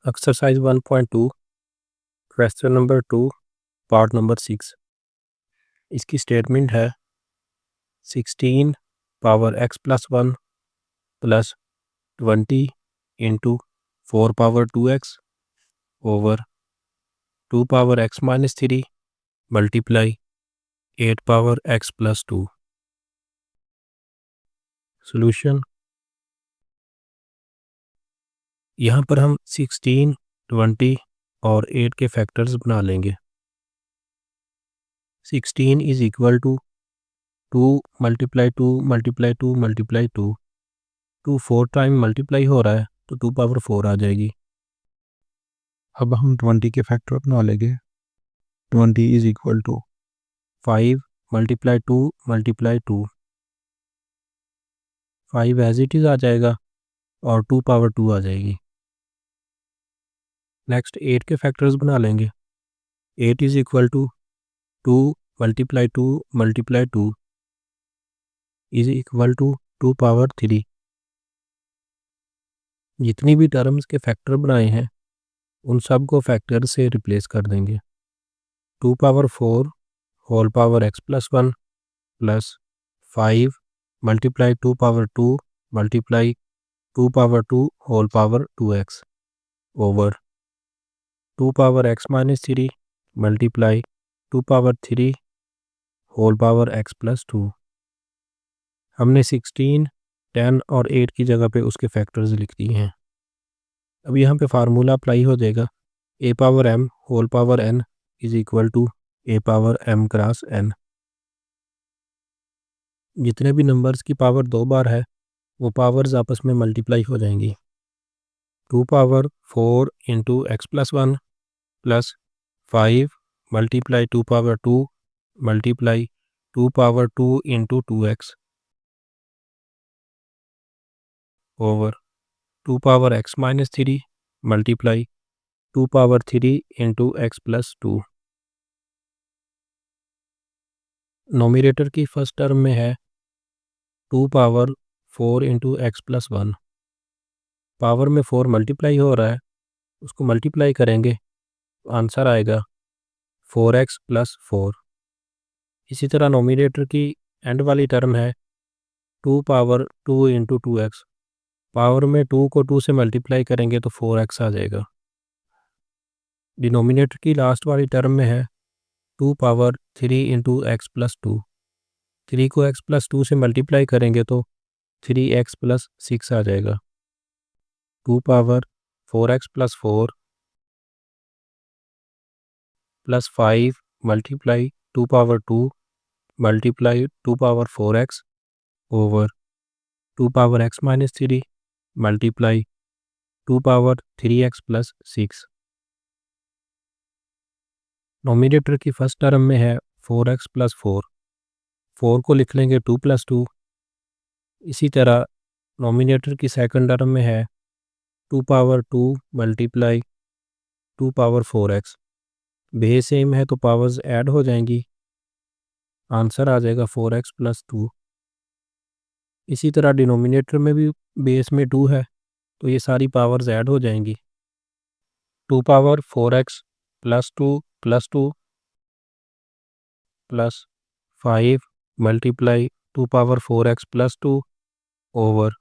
Exercise 1.2 question number 2 part number 6। इसकी statement है 16 power x plus 1 plus 20 into 4 power 2x over 2 power x minus 3 multiply 8 power x plus 2। Solution, यहाँ पर हम 16, 20 और 8 के factors बना लेंगे। 16 is equal to 2 multiply 2 multiply 2 multiply 2। 2 4 time multiply हो रहा है तो 2 पावर 4 आ जाएगी। अब हम 20 के फैक्टर बना लेंगे। 20 is equal to 5 multiply 2 multiply 2। 5 as it is आ जाएगा और 2 पावर 2 आ जाएगी। नेक्स्ट 8 के फैक्टर्स बना लेंगे। 8 is equal to 2 multiply 2 multiply 2 is equal to 2 power 3। जितनी भी टर्म्स के फैक्टर बनाए हैं उन सब को फैक्टर से रिप्लेस कर देंगे। 2 power 4 whole power x plus 1 plus 5 multiply 2 power 2 multiply 2 power 2 whole power 2x over 2 power x minus 3 multiply 2 power 3 whole power x plus 2। हमने 16, 10 और 8 की जगह पे उसके फैक्टर्स लिख दिए हैं। अब यहाँ पे फार्मूला अप्लाई हो जाएगा। a power m whole power n is equal to a power m cross n। जितने भी नंबर्स की पावर 2 बार है वो पावर्स आपस में मल्टीप्लाई हो जाएंगी। 2 power 4 into x plus 1 plus 5 multiply 2 power 2 multiply 2 power 2 into 2x over 2 power x minus 3 multiply 2 power 3 into x plus 2। Nominator की फर्स्ट टर्म में है 2 power 4 into x plus 1। Power में 4 मल्टीप्लाई हो रहा है, उसको मल्टीप्लाई करेंगे तो आंसर आएगा 4x प्लस 4। इसी तरह नोमिनेटर की एंड वाली टर्म है 2 पावर 2 इंटू 2x। पावर में 2 को 2 से मल्टीप्लाई करेंगे तो 4x आ जाएगा। डिनोमिनेटर की लास्ट वाली टर्म में है 2 पावर 3 इंटू एक्स प्लस 2। 3 को x प्लस 2 से मल्टीप्लाई करेंगे तो 3x प्लस 6 आ जाएगा। 2 power 4x plus 4 plus 5 multiply 2 power 2 multiply 2 power 4x over 2 power x minus 3 multiply 2 power 3x plus 6। Nominator की फर्स्ट टर्म में है 4x प्लस 4। 4 को लिख लेंगे 2 प्लस 2। इसी तरह नोमिनेटर की सेकंड टर्म में है 2 power 2 multiply 2 power 4x। Base same है तो पावर्स ऐड हो जाएंगी, आंसर आ जाएगा 4x प्लस 2। इसी तरह डिनोमिनेटर में भी बेस में 2 है तो ये सारी पावर्स ऐड हो जाएंगी। 2 power 4x plus 2 plus 2 plus 5 multiply 2 power 4x plus 2 over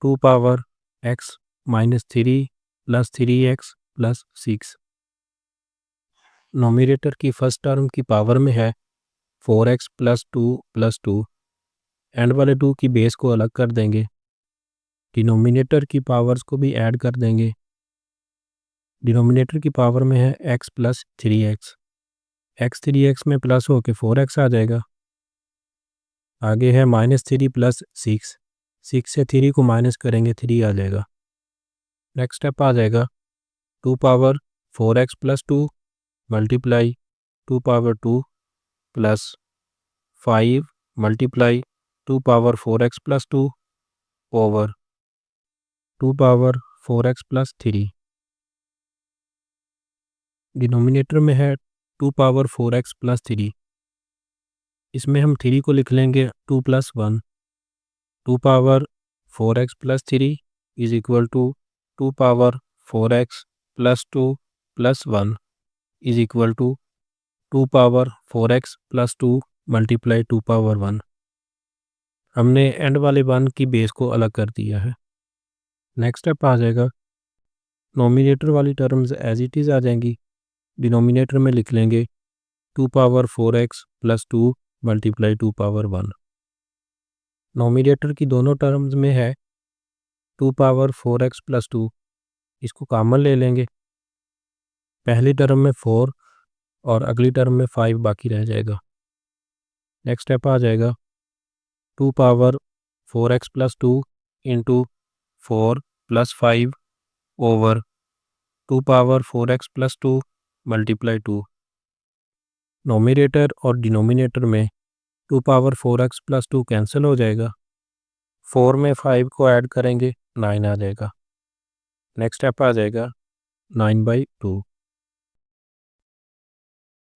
2 power x minus 3 plus 3x plus 6। Nominator की फर्स्ट टर्म की पावर में है 4x प्लस 2 प्लस 2। एंड वाले 2 की बेस को अलग कर देंगे, डिनोमिनेटर की पावर्स को भी ऐड कर देंगे। डिनोमिनेटर की पावर में है x plus 3x। x 3x में प्लस होके 4x आ जाएगा। आगे है माइनस 3 प्लस 6। 6 से 3 को माइनस करेंगे 3 आ जाएगा। नेक्स्ट स्टेप आ जाएगा 2 power 4x plus 2 multiply 2 power 2 plus 5 multiply 2 power 4x plus 2 over 2 power 4x plus 3। Denominator में है 2 पावर 4x प्लस 3। इसमें हम 3 को लिख लेंगे 2 plus 1। 2 power 4x plus 3 is equal to 2 power 4x plus 2 plus 1 is equal to 2 power 4x plus 2 multiply 2 power 1। हमने and वाले 1 की बेस को अलग कर दिया है। नेक्स्ट स्टेप आ जाएगा, नोमिनेटर वाली टर्म्स एज इट इज़ आ जाएंगी, डिनोमिनेटर में लिख लेंगे 2 power 4x plus 2 multiply 2 power 1। Nominator की दोनों टर्म्स में है 2 पावर 4x प्लस 2, इसको कॉमन ले लेंगे। पहली टर्म में 4 और अगली टर्म में 5 बाकी रह जाएगा। नेक्स्ट स्टेप आ जाएगा 2 power 4x plus 2 into 4 plus 5 over 2 power 4x plus 2 multiply 2। Nominator और डिनोमिनेटर में 2 पावर 4x प्लस 2 कैंसिल हो जाएगा। 4 में 5 को ऐड करेंगे 9 आ जाएगा। नेक्स्ट स्टेप आ जाएगा 9/2।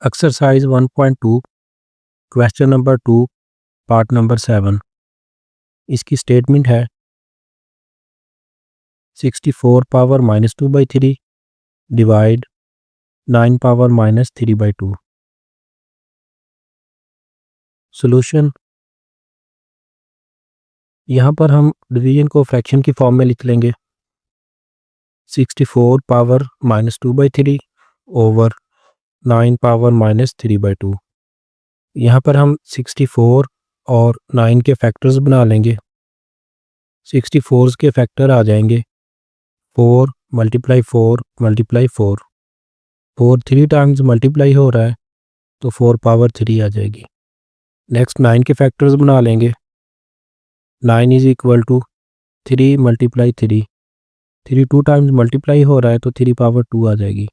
Exercise 1.2 question number 2 part number 7। इसकी स्टेटमेंट है 64 पावर -2/3 डिवाइड 9 पावर -3/2। सॉल्यूशन, यहाँ पर हम डिवीजन को फ्रैक्शन की फॉर्म में लिख लेंगे। 64 पावर -2/3 ओवर 9 पावर -3/2। यहाँ पर हम 64 और 9 के फैक्टर्स बना लेंगे। 64 के फैक्टर आ जाएंगे 4 मल्टीप्लाई 4 मल्टीप्लाई 4। 4 3 टाइम्स मल्टीप्लाई हो रहा है तो 4 पावर 3 आ जाएगी। नेक्स्ट 9 के फैक्टर्स बना लेंगे। 9 is equal to 3 multiply 3। 3 2 times multiply हो रहा है तो 3 पावर 2 आ जाएगी।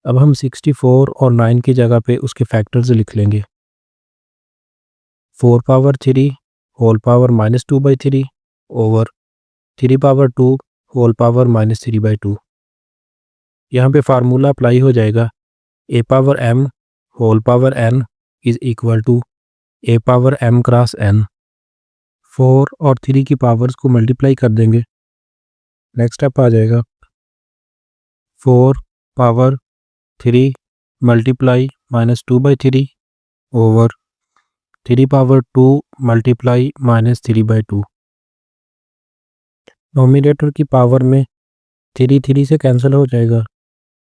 अब हम 64 और 9 की जगह पे उसके फैक्टर्स लिख लेंगे। 4 power 3 whole power -2/3 over 3 power 2 whole power -3/2। यहाँ पे फार्मूला अप्लाई हो जाएगा। a power m whole power n is equal to a power m cross n। 4 और 3 की पावर्स को मल्टीप्लाई कर देंगे। नेक्स्ट स्टेप आ जाएगा 4 power 3 multiply -2/3 over 3 power 2 multiply -3/2। Nominator की पावर में 3 3 से कैंसिल हो जाएगा।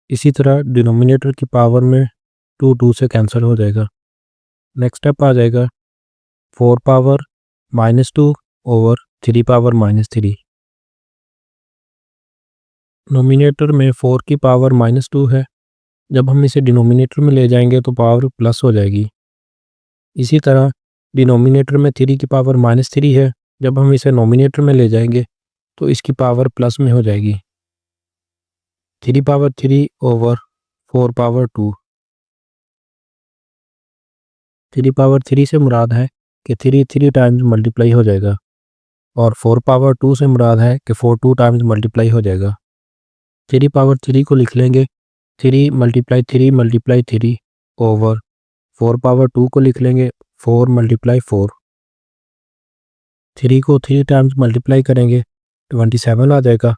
इसी तरह डिनोमिनेटर की पावर में 2 2 से कैंसिल हो जाएगा। नेक्स्ट स्टेप आ जाएगा 4 पावर -2 ओवर 3 पावर -3। नोमिनेटर में 4 की पावर -2 है, जब हम इसे डिनोमिनेटर में ले जाएंगे तो पावर प्लस हो जाएगी। इसी तरह डिनोमिनेटर में 3 की पावर -3 है, जब हम इसे नोमिनेटर में ले जाएंगे तो इसकी पावर प्लस में हो जाएगी। 3 पावर 3 ओवर 4 पावर 2। 3 पावर 3 से मुराद है कि 3 3 टाइम्स मल्टीप्लाई हो जाएगा और 4 पावर 2 से मुराद है कि 4 2 टाइम्स मल्टीप्लाई हो जाएगा। 3 पावर 3 को लिख लेंगे 3 मल्टीप्लाई 3 मल्टीप्लाई 3 ओवर 4 पावर 2 को लिख लेंगे 4 मल्टीप्लाई 4। 3 को 3 टाइम्स मल्टीप्लाई करेंगे 27 आ जाएगा।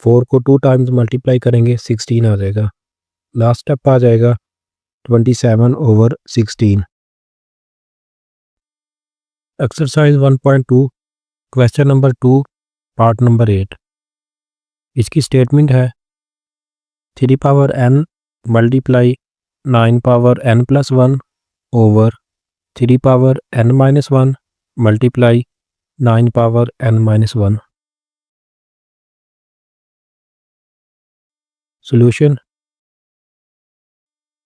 4 को 2 टाइम्स मल्टीप्लाई करेंगे 16 आ जाएगा। लास्ट स्टेप आ जाएगा 27 over 16। Exercise 1.2 question number 2 part number 8। इसकी स्टेटमेंट है 3 power n multiply 9 power n plus 1 over 3 power n minus 1 multiply 9 power n minus 1। Solution,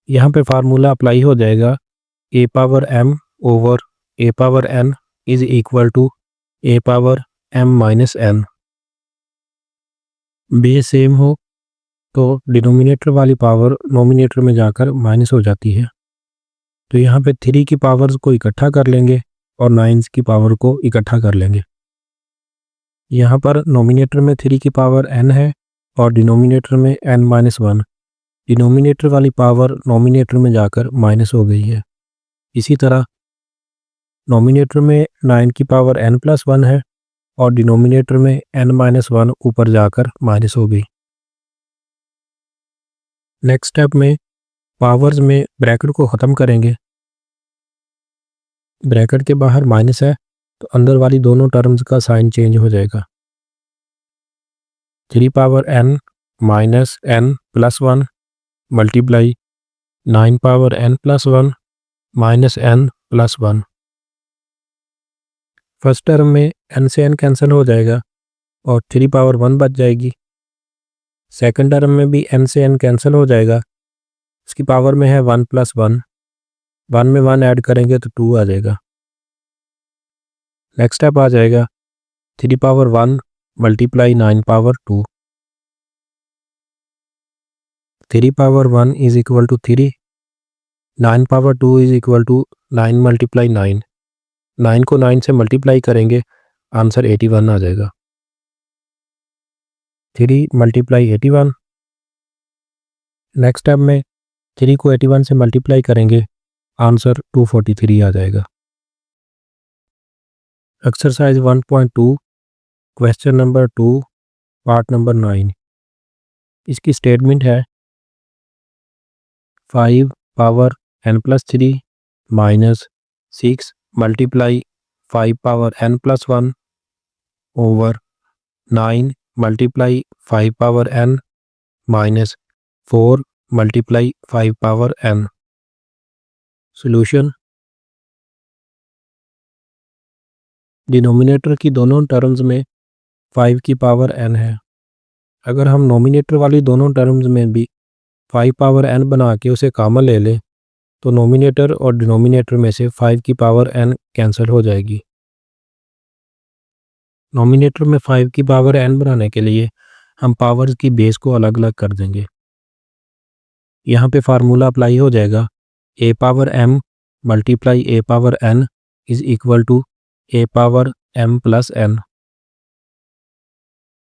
यहाँ पे फार्मूला अप्लाई हो जाएगा a power m over a power n is equal to a power m minus n। Base same हो तो denominator वाली power nominator में जाकर minus हो जाती है। तो यहाँ पे 3 की पावर्स को इकट्ठा कर लेंगे और 9 की पावर को इकट्ठा कर लेंगे। यहाँ पर नोमिनेटर में 3 की पावर n है और डिनोमिनेटर में n-1। डिनोमिनेटर वाली पावर नोमिनेटर में जाकर माइनस हो गई है। इसी तरह नोमिनेटर में 9 की पावर n+1 है और डिनोमिनेटर में n-1 ऊपर जाकर माइनस हो गई। नेक्स्ट स्टेप में पावर्स में ब्रैकेट को ख़त्म करेंगे। ब्रैकेट के बाहर माइनस है तो अंदर वाली दोनों टर्म्स का साइन चेंज हो जाएगा। 3 power n minus n plus 1 multiply 9 power n plus 1 minus n plus 1। First term में n से n कैंसिल हो जाएगा और 3 पावर 1 बच जाएगी। सेकंड टर्म में भी n से n कैंसिल हो जाएगा, इसकी पावर में है 1 प्लस 1, 1 में 1 ऐड करेंगे तो 2 आ जाएगा। नेक्स्ट स्टेप आ जाएगा 3 power 1 multiply 9 power 2। 3 power 1 is equal to 3, 9 power 2 is equal to 9 multiply 9। 9 को 9 से मल्टीप्लाई करेंगे, आंसर 81 आ जाएगा। 3 मल्टीप्लाई 81। नेक्स्ट स्टेप में 3 को 81 से मल्टीप्लाई करेंगे, आंसर 243 आ जाएगा। Exercise 1.2 question number 2 part number 9। इसकी स्टेटमेंट है 5 power n plus 3 minus 6 multiply 5 power n plus 1 over 9 multiply 5 power n minus 4 multiply 5 power n। Solution, denominator की दोनों टर्म्स में 5 की पावर n है। अगर हम नोमिनेटर वाली दोनों टर्म्स में भी 5 पावर n बना के उसे कॉमन ले लें तो नोमिनेटर और डिनोमिनेटर में से 5 की पावर n कैंसिल हो जाएगी। नोमिनेटर में 5 की पावर n बनाने के लिए हम पावर्स की बेस को अलग अलग कर देंगे। यहाँ पे फार्मूला अप्लाई हो जाएगा, a power m multiply a power n is equal to a power m plus n।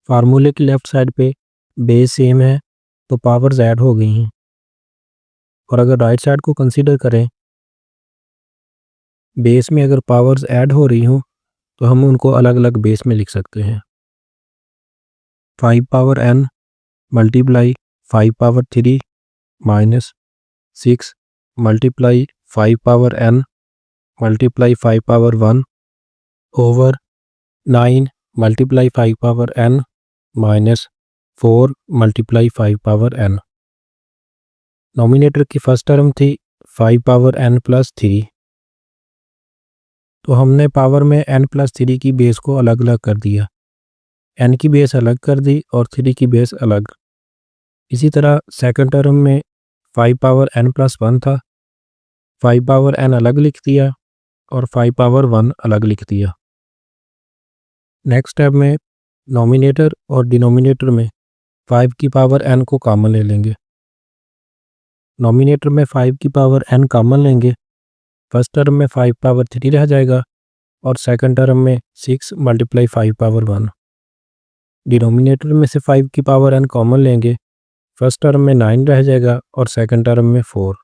फार्मूले की लेफ़्ट साइड पे बेस सेम है तो पावर्स ऐड हो गई हैं, और अगर राइट साइड को कंसीडर करें, बेस में अगर पावर्स ऐड हो रही हों तो हम उनको अलग अलग बेस में लिख सकते हैं। 5 power n multiply 5 power 3 minus 6 multiply 5 power n multiply 5 power 1 over 9 multiply 5 power n minus 4 multiply 5 power n। Nominator की फर्स्ट टर्म थी 5 पावर n प्लस 3, तो हमने पावर में n प्लस 3 की बेस को अलग अलग कर दिया। n की बेस अलग कर दी और 3 की बेस अलग। इसी तरह सेकंड टर्म में 5 पावर n प्लस 1 था, 5 पावर n अलग लिख दिया और 5 पावर 1 अलग लिख दिया। नेक्स्ट स्टेप में नोमिनेटर और डिनोमिनेटर में 5 की पावर n को कॉमन ले लेंगे। नोमिनेटर में 5 की पावर n कॉमन लेंगे, फर्स्ट टर्म में 5 पावर 3 रह जाएगा और सेकंड टर्म में 6 मल्टीप्लाई 5 पावर 1। डिनोमिनेटर में से 5 की पावर n कॉमन लेंगे, फर्स्ट टर्म में 9 रह जाएगा और सेकंड टर्म में 4।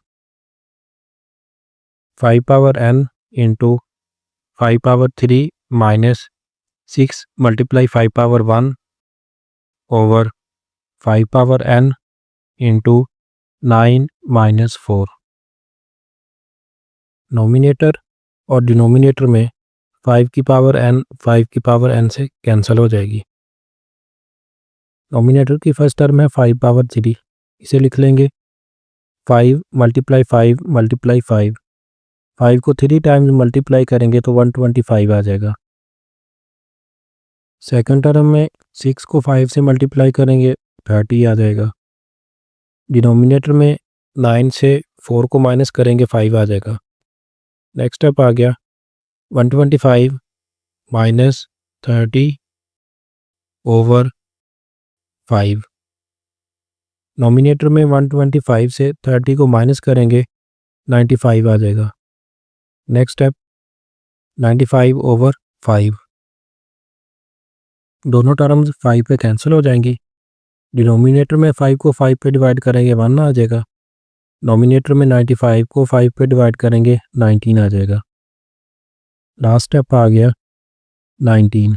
5 power n into 5 power 3 minus 6 multiply 5 power 1 over 5 power n into 9 minus 4। Nominator और डिनोमिनेटर में 5 की पावर n 5 की पावर n से कैंसिल हो जाएगी। नोमिनेटर की फर्स्ट टर्म है 5 पावर 3, इसे लिख लेंगे 5 मल्टीप्लाई 5 मल्टीप्लाई 5। 5 को 3 टाइम्स मल्टीप्लाई करेंगे तो 125 आ जाएगा। सेकंड टर्म में 6 को 5 से मल्टीप्लाई करेंगे 30 आ जाएगा। डिनोमिनेटर में 9 से 4 को माइनस करेंगे 5 आ जाएगा। नेक्स्ट स्टेप आ गया 125 माइनस 30 ओवर 5। नोमिनेटर में 125 से 30 को माइनस करेंगे 95 आ जाएगा। Next step 95 over 5। दोनों टर्म्स 5 पे कैंसिल हो जाएंगी। डिनोमिनेटर में 5 को 5 पे डिवाइड करेंगे 1 आ जाएगा। नोमिनेटर में 95 को 5 पे डिवाइड करेंगे 19 आ जाएगा। लास्ट स्टेप आ गया 19।